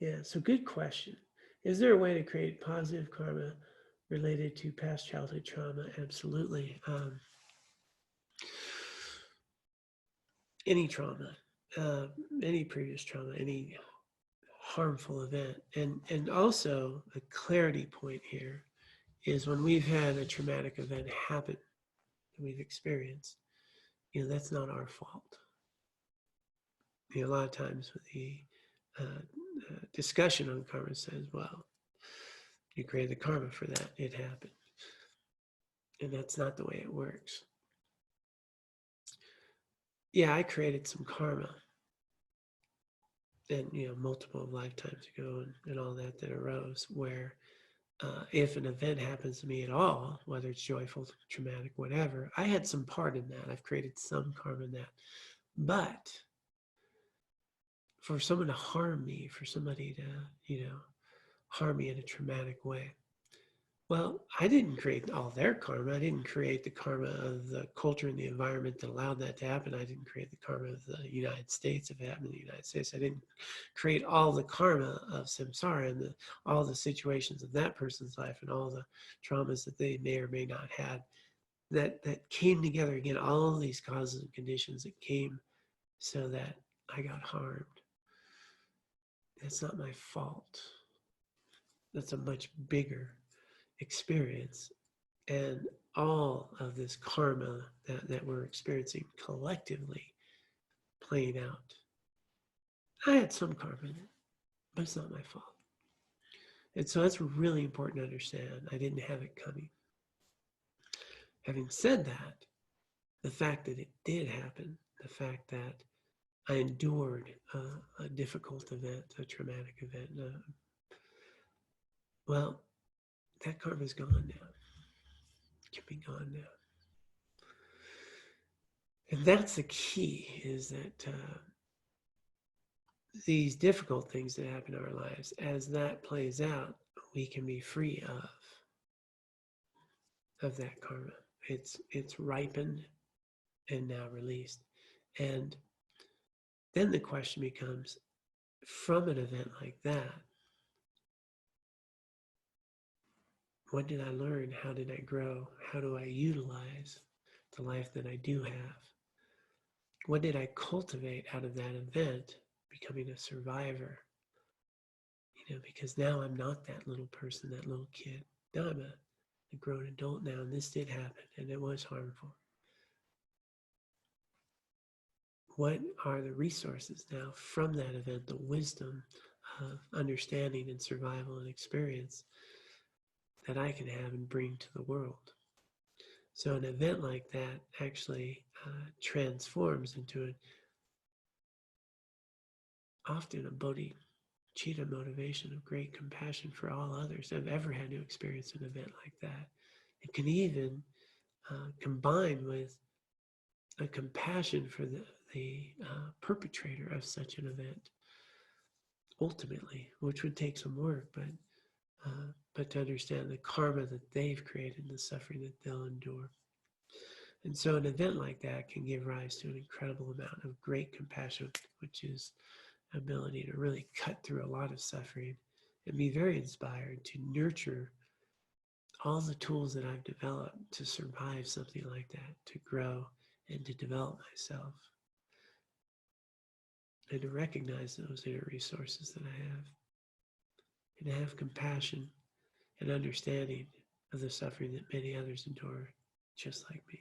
Yeah, so good question. Is there a way to create positive karma related to past childhood trauma? Absolutely. Any trauma, uh, any previous trauma, any harmful event, and also a clarity point here is when we've had a traumatic event happen that we've experienced. That's not our fault. A lot of times the discussion on karma says, well, you created the karma for that, it happened. And that's not the way it works. Yeah, I created some karma, and multiple lifetimes ago, and all that arose, where if an event happens to me at all, whether it's joyful, traumatic, whatever, I had some part in that. I've created some karma in that. But for someone to harm me, for somebody to, harm me in a traumatic way, well, I didn't create all their karma. I didn't create the karma of the culture and the environment that allowed that to happen. I didn't create the karma of the United States if it happened in the United States. I didn't create all the karma of samsara and all the situations of that person's life and all the traumas that they may or may not had that came together. Again, all these causes and conditions that came so that I got harmed. That's not my fault. That's a much bigger experience, and all of this karma that we're experiencing collectively playing out. I had some karma in it, but it's not my fault. And so that's really important to understand. I didn't have it coming. Having said that, the fact that it did happen, the fact that I endured a difficult event, a traumatic event, well, that karma's gone now. It can be gone now. And that's the key, is that these difficult things that happen in our lives, as that plays out, we can be free of that karma. It's ripened and now released. And then the question becomes, from an event like that, what did I learn? How did I grow? How do I utilize the life that I do have? What did I cultivate out of that event, becoming a survivor? Because now I'm not that little person, that little kid. Now I'm a grown adult now, and this did happen, and it was harmful. What are the resources now from that event, the wisdom of understanding and survival and experience that I can have and bring to the world? So an event like that actually transforms into often a bodhicitta motivation of great compassion for all others that have ever had to experience an event like that. It can even combine with a compassion for the perpetrator of such an event, ultimately, which would take some work, but to understand the karma that they've created, the suffering that they'll endure. And so an event like that can give rise to an incredible amount of great compassion, which is ability to really cut through a lot of suffering and be very inspired to nurture all the tools that I've developed to survive something like that, to grow and to develop myself, and to recognize those inner resources that I have, and to have compassion and understanding of the suffering that many others endure just like me.